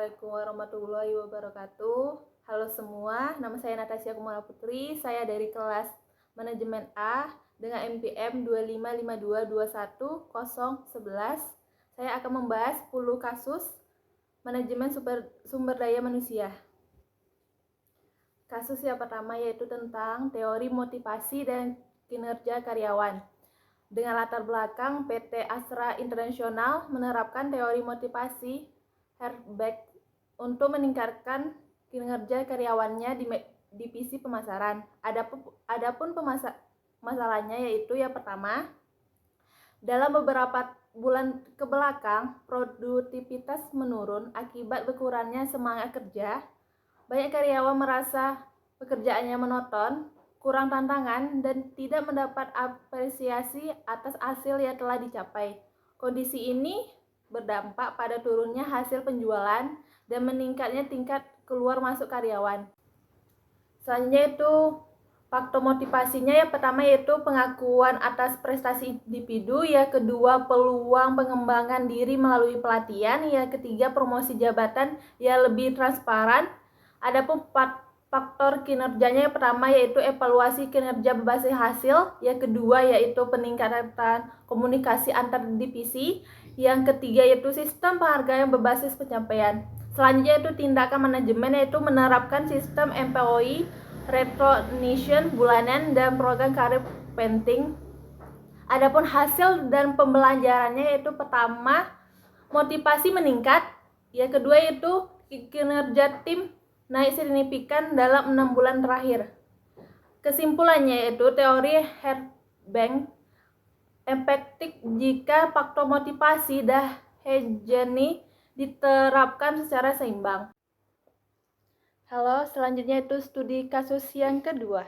Assalamualaikum warahmatullahi wabarakatuh. Halo semua, nama saya Natasha Kumala Putri. Saya dari kelas Manajemen A dengan NPM 255221011. Saya akan membahas 10 kasus manajemen sumber daya manusia. Kasus yang pertama yaitu tentang teori motivasi dan kinerja karyawan. Dengan latar belakang PT Astra International menerapkan teori motivasi Herbeck untuk meningkatkan kinerja karyawannya di divisi pemasaran. Adapun masalahnya yaitu yang pertama, dalam beberapa bulan ke belakang produktivitas menurun akibat berkurangnya semangat kerja. Banyak karyawan merasa pekerjaannya monoton, kurang tantangan, dan tidak mendapat apresiasi atas hasil yang telah dicapai. Kondisi ini berdampak pada turunnya hasil penjualan dan meningkatnya tingkat keluar masuk karyawan. Selanjutnya itu faktor motivasinya, yang pertama yaitu pengakuan atas prestasi individu, yang kedua peluang pengembangan diri melalui pelatihan, yang ketiga promosi jabatan yang lebih transparan. Adapun faktor kinerjanya, yang pertama yaitu evaluasi kinerja berbasis hasil, yang kedua yaitu peningkatan komunikasi antar divisi, yang ketiga yaitu sistem penghargaan berbasis pencapaian. Selanjutnya itu tindakan manajemen, yaitu menerapkan sistem employee recognition bulanan dan program career pathing. Adapun hasil dan pembelajarannya yaitu pertama motivasi meningkat, yang kedua yaitu kinerja tim naik signifikan dalam 6 bulan terakhir. Kesimpulannya yaitu teori Herbeck efektif jika faktor motivasi dan hegemoni diterapkan secara seimbang. Halo, selanjutnya itu studi kasus yang kedua.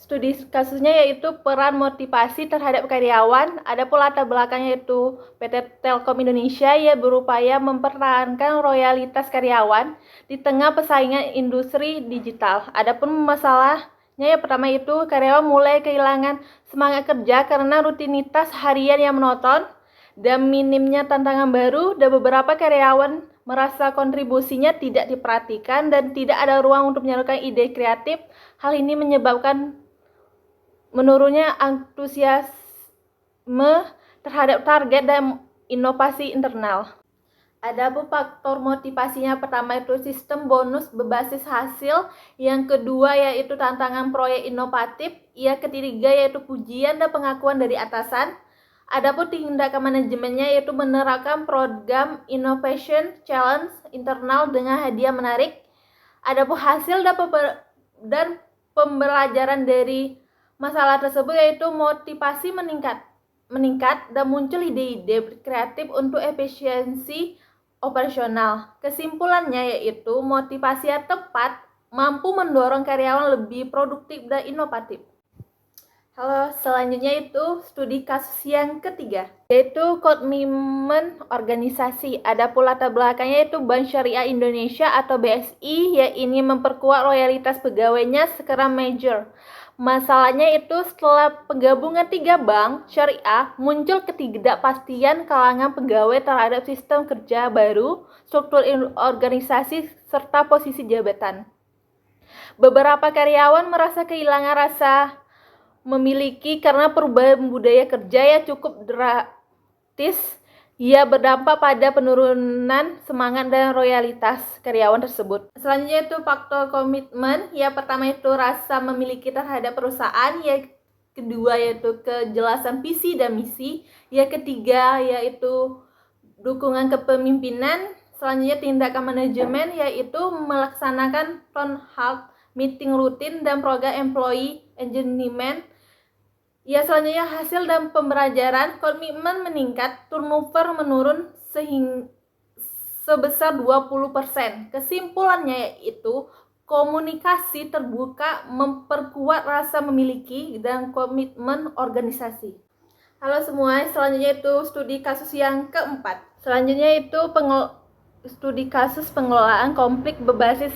Studi kasusnya yaitu peran motivasi terhadap karyawan. Adapun latar belakangnya yaitu PT Telkom Indonesia yang berupaya mempertahankan loyalitas karyawan di tengah persaingan industri digital. Adapun masalahnya yang pertama itu karyawan mulai kehilangan semangat kerja karena rutinitas harian yang monoton dan minimnya tantangan baru, dan beberapa karyawan merasa kontribusinya tidak diperhatikan dan tidak ada ruang untuk menyalurkan ide kreatif. Hal ini menyebabkan menurunnya antusiasme terhadap target dan inovasi internal. Adapun faktor motivasinya pertama itu sistem bonus berbasis hasil, yang kedua yaitu tantangan proyek inovatif, yang ketiga yaitu pujian dan pengakuan dari atasan. Adapun tindakan manajemennya yaitu menerapkan program Innovation Challenge internal dengan hadiah menarik. Adapun hasil dan pembelajaran dari masalah tersebut yaitu motivasi meningkat dan muncul ide-ide kreatif untuk efisiensi operasional. Kesimpulannya yaitu motivasi yang tepat mampu mendorong karyawan lebih produktif dan inovatif. Halo, selanjutnya itu studi kasus yang ketiga, yaitu komitmen organisasi. Adapun latar belakangnya itu Bank Syariah Indonesia atau BSI yang ingin memperkuat loyalitas pegawainya secara major. Masalahnya itu setelah penggabungan 3 bank syariah, muncul ketidakpastian kalangan pegawai terhadap sistem kerja baru, struktur organisasi, serta posisi jabatan. Beberapa karyawan merasa kehilangan rasa memiliki karena perubahan budaya kerja yang cukup drastis. Ia berdampak pada penurunan semangat dan loyalitas karyawan tersebut. Selanjutnya itu faktor komitmen. Yang pertama itu rasa memiliki terhadap perusahaan, yang kedua yaitu kejelasan visi dan misi, yang ketiga yaitu dukungan kepemimpinan. Selanjutnya tindakan manajemen yaitu melaksanakan town hall meeting rutin dan program employee engagement. Ya, selanjutnya hasil dan pembelajaran. Komitmen meningkat, turnover menurun sebesar 20%. Kesimpulannya yaitu komunikasi terbuka memperkuat rasa memiliki dan komitmen organisasi. Halo semua, selanjutnya itu studi kasus yang keempat. Selanjutnya itu studi kasus pengelolaan konflik berbasis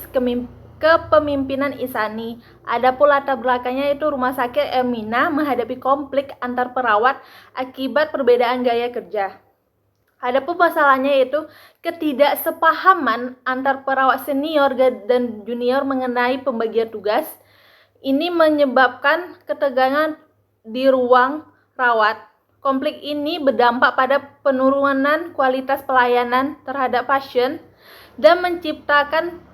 kepemimpinan insani. Adapun latar belakangnya itu Rumah Sakit Elmina menghadapi konflik antar perawat akibat perbedaan gaya kerja. Adapun masalahnya yaitu ketidaksepahaman antar perawat senior dan junior mengenai pembagian tugas. Ini menyebabkan ketegangan di ruang rawat. Konflik ini berdampak pada penurunan kualitas pelayanan terhadap pasien dan menciptakan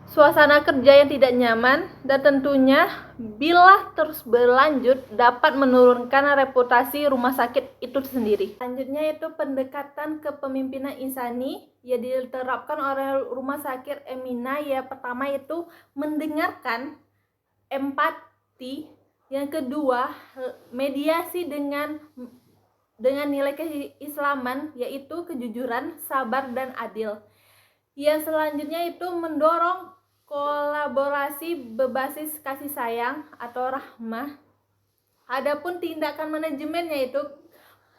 suasana kerja yang tidak nyaman, dan tentunya bila terus berlanjut dapat menurunkan reputasi rumah sakit itu sendiri. Selanjutnya itu pendekatan kepemimpinan insani yang diterapkan oleh rumah sakit Emina. Ya, pertama itu mendengarkan, empati, yang kedua mediasi dengan nilai keislaman yaitu kejujuran, sabar, dan adil. Yang selanjutnya itu mendorong kolaborasi berbasis kasih sayang atau rahmah. Adapun tindakan manajemen yaitu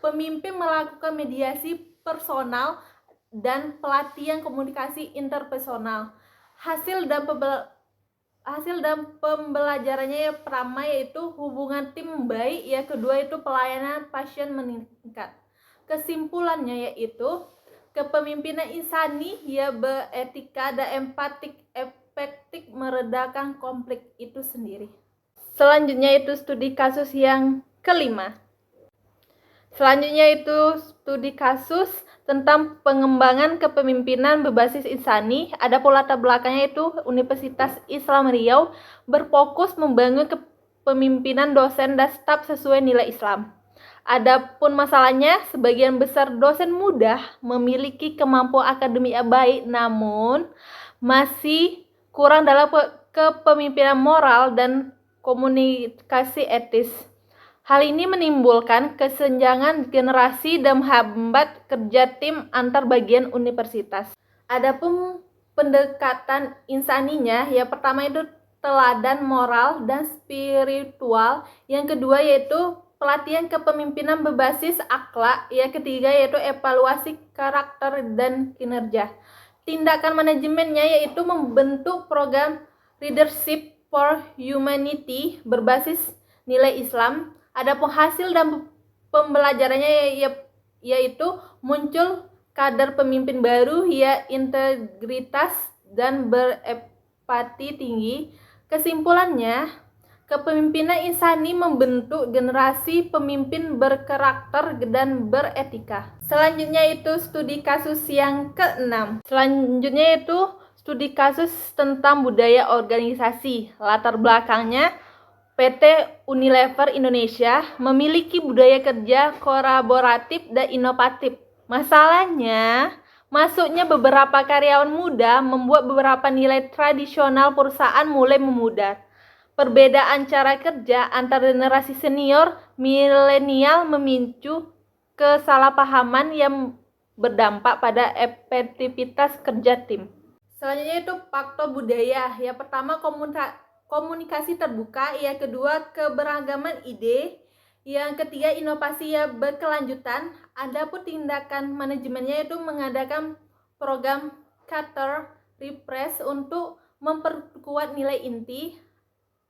pemimpin melakukan mediasi personal dan pelatihan komunikasi interpersonal. Hasil dan pembelajarannya yang pertama yaitu hubungan tim baik, yang kedua itu pelayanan pasien meningkat. Kesimpulannya yaitu kepemimpinan insani ya beretika dan empatik efektif meredakan konflik itu sendiri. Selanjutnya itu studi kasus yang kelima. Selanjutnya itu studi kasus tentang pengembangan kepemimpinan berbasis insani. Ada pula latar belakangnya itu Universitas Islam Riau berfokus membangun kepemimpinan dosen dan staf sesuai nilai Islam. Adapun masalahnya, sebagian besar dosen muda memiliki kemampuan akademik yang baik, namun masih kurang dalam kepemimpinan moral dan komunikasi etis. Hal ini menimbulkan kesenjangan generasi dan menghambat kerja tim antar bagian universitas. Adapun pendekatan insaninya, yang pertama itu teladan moral dan spiritual, yang kedua yaitu pelatihan kepemimpinan berbasis akhlak, yang ketiga yaitu evaluasi karakter dan kinerja. Tindakan manajemennya yaitu membentuk program Leadership for Humanity berbasis nilai Islam. Adapun hasil dan pembelajarannya yaitu muncul kader pemimpin baru yang integritas dan berempati tinggi. Kesimpulannya, kepemimpinan insani membentuk generasi pemimpin berkarakter dan beretika. Selanjutnya itu studi kasus yang keenam. Selanjutnya itu studi kasus tentang budaya organisasi. Latar belakangnya, PT Unilever Indonesia memiliki budaya kerja kolaboratif dan inovatif. Masalahnya, masuknya beberapa karyawan muda membuat beberapa nilai tradisional perusahaan mulai memudar. Perbedaan cara kerja antar generasi senior milenial memicu kesalahpahaman yang berdampak pada efektivitas kerja tim. Selanjutnya itu faktor budaya. Yang pertama komunikasi terbuka, yang kedua keberagaman ide, yang ketiga inovasi yang berkelanjutan. Adapun tindakan manajemennya itu mengadakan program Cater Refresh untuk memperkuat nilai inti.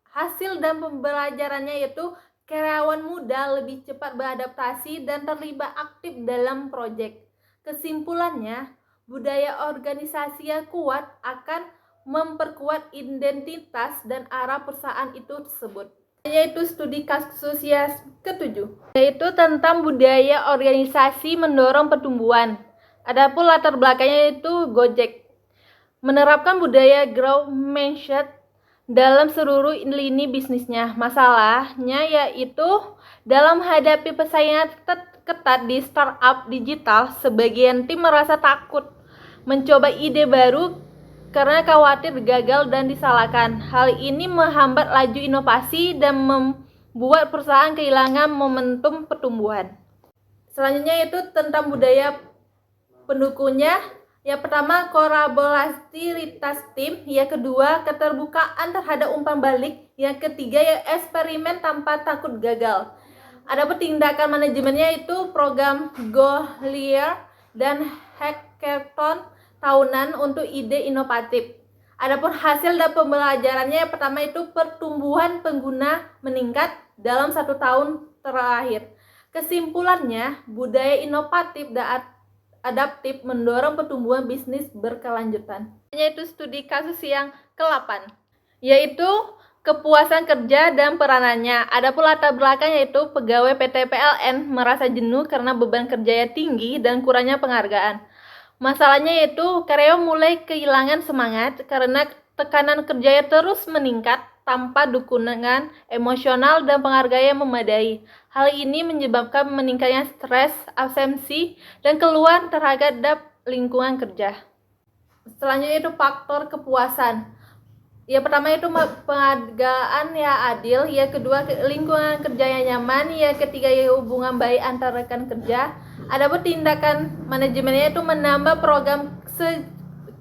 Hasil dan pembelajarannya yaitu karyawan muda lebih cepat beradaptasi dan terlibat aktif dalam proyek. Kesimpulannya, budaya organisasi yang kuat akan memperkuat identitas dan arah perusahaan itu tersebut. Yaitu studi kasus yang ketujuh, yaitu tentang budaya organisasi mendorong pertumbuhan. Adapun latar belakangnya itu Gojek menerapkan budaya growth mindset dalam seluruh lini bisnisnya. Masalahnya yaitu dalam menghadapi persaingan ketat di startup digital, sebagian tim merasa takut mencoba ide baru karena khawatir gagal dan disalahkan. Hal ini menghambat laju inovasi dan membuat perusahaan kehilangan momentum pertumbuhan. Selanjutnya itu tentang budaya pendukungnya. Yang pertama, kolaborasi lintas tim. Yang kedua, keterbukaan terhadap umpan balik. Yang ketiga, eksperimen tanpa takut gagal. Adapun tindakan manajemennya itu program Goliath dan hackathon tahunan untuk ide inovatif. Adapun hasil dan pembelajarannya, yang pertama itu pertumbuhan pengguna meningkat dalam 1 tahun terakhir. Kesimpulannya, budaya inovatif dan adaptif mendorong pertumbuhan bisnis berkelanjutan. Yaitu studi kasus yang ke-8, yaitu kepuasan kerja dan peranannya. Adapun latar belakang yaitu pegawai PT PLN merasa jenuh karena beban kerjanya tinggi dan kurangnya penghargaan. Masalahnya yaitu karyawan mulai kehilangan semangat karena tekanan kerjanya terus meningkat tanpa dukungan emosional dan penghargaan yang memadai. Hal ini menyebabkan meningkatnya stres, absensi, dan keluhan terhadap lingkungan kerja. Selanjutnya itu faktor kepuasan. Ya pertama itu penghargaan ya adil, ya kedua lingkungan kerja yang nyaman, ya ketiga ya hubungan baik antar rekan kerja. Adapun tindakan manajemennya itu menambah program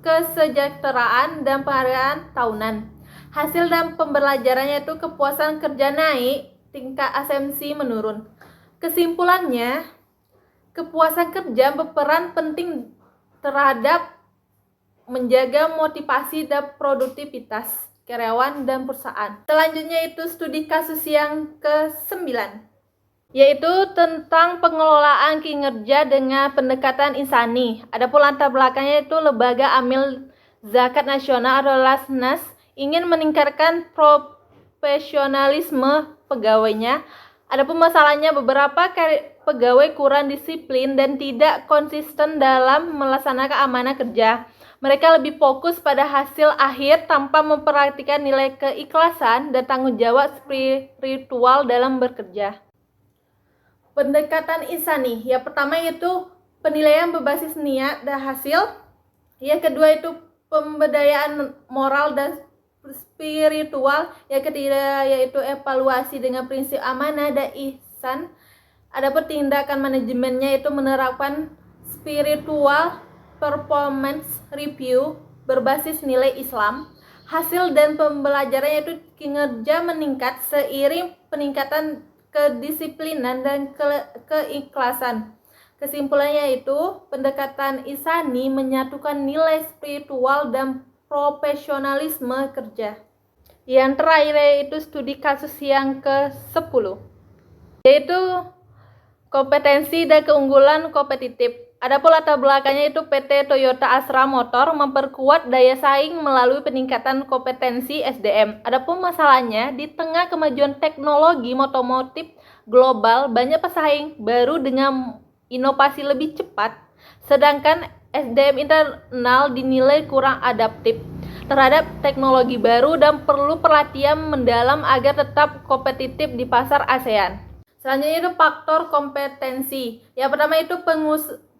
kesejahteraan dan penghargaan tahunan. Hasil dan pembelajarannya itu kepuasan kerja naik, tingkat absensi menurun. Kesimpulannya, kepuasan kerja berperan penting terhadap menjaga motivasi dan produktivitas karyawan dan perusahaan. Selanjutnya itu studi kasus yang ke-9, yaitu tentang pengelolaan kinerja dengan pendekatan insani. Adapun latar belakangnya itu Lembaga Amil Zakat Nasional atau Lasnas ingin meningkatkan profesionalisme pegawainya. Adapun masalahnya beberapa pegawai kurang disiplin dan tidak konsisten dalam melaksanakan amanah kerja. Mereka lebih fokus pada hasil akhir tanpa memperhatikan nilai keikhlasan dan tanggung jawab spiritual dalam bekerja. Pendekatan insani, yang pertama yaitu penilaian berbasis niat dan hasil. Yang kedua itu pemberdayaan moral dan spiritual. Yang ketiga yaitu evaluasi dengan prinsip amanah dan ihsan. Adapun tindakan manajemennya itu menerapkan spiritual performance review berbasis nilai Islam. Hasil dan pembelajarannya itu kinerja meningkat seiring peningkatan kedisiplinan dan keikhlasan. Kesimpulannya itu pendekatan insani menyatukan nilai spiritual dan profesionalisme kerja. Yang terakhir yaitu studi kasus yang ke-10, yaitu kompetensi dan keunggulan kompetitif. Adapun latar belakangnya itu PT Toyota Astra Motor memperkuat daya saing melalui peningkatan kompetensi SDM. Adapun masalahnya di tengah kemajuan teknologi otomotif global, banyak pesaing baru dengan inovasi lebih cepat, sedangkan SDM internal dinilai kurang adaptif terhadap teknologi baru dan perlu pelatihan mendalam agar tetap kompetitif di pasar ASEAN. Selanjutnya itu faktor kompetensi. Yang pertama itu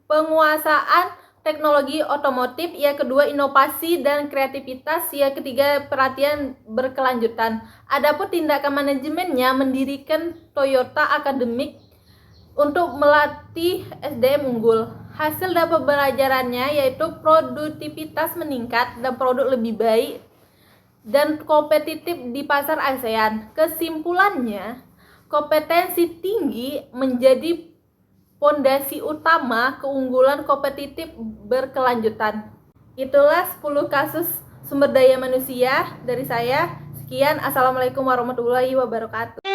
penguasaan teknologi otomotif, yang kedua inovasi dan kreativitas, yang ketiga perhatian berkelanjutan. Adapun tindakan manajemennya mendirikan Toyota Academic untuk melatih SDM unggul. Hasil dan pembelajarannya yaitu produktivitas meningkat dan produk lebih baik dan kompetitif di pasar ASEAN. Kesimpulannya, kompetensi tinggi menjadi fondasi utama keunggulan kompetitif berkelanjutan. Itulah 10 kasus sumber daya manusia dari saya. Sekian, Assalamualaikum warahmatullahi wabarakatuh.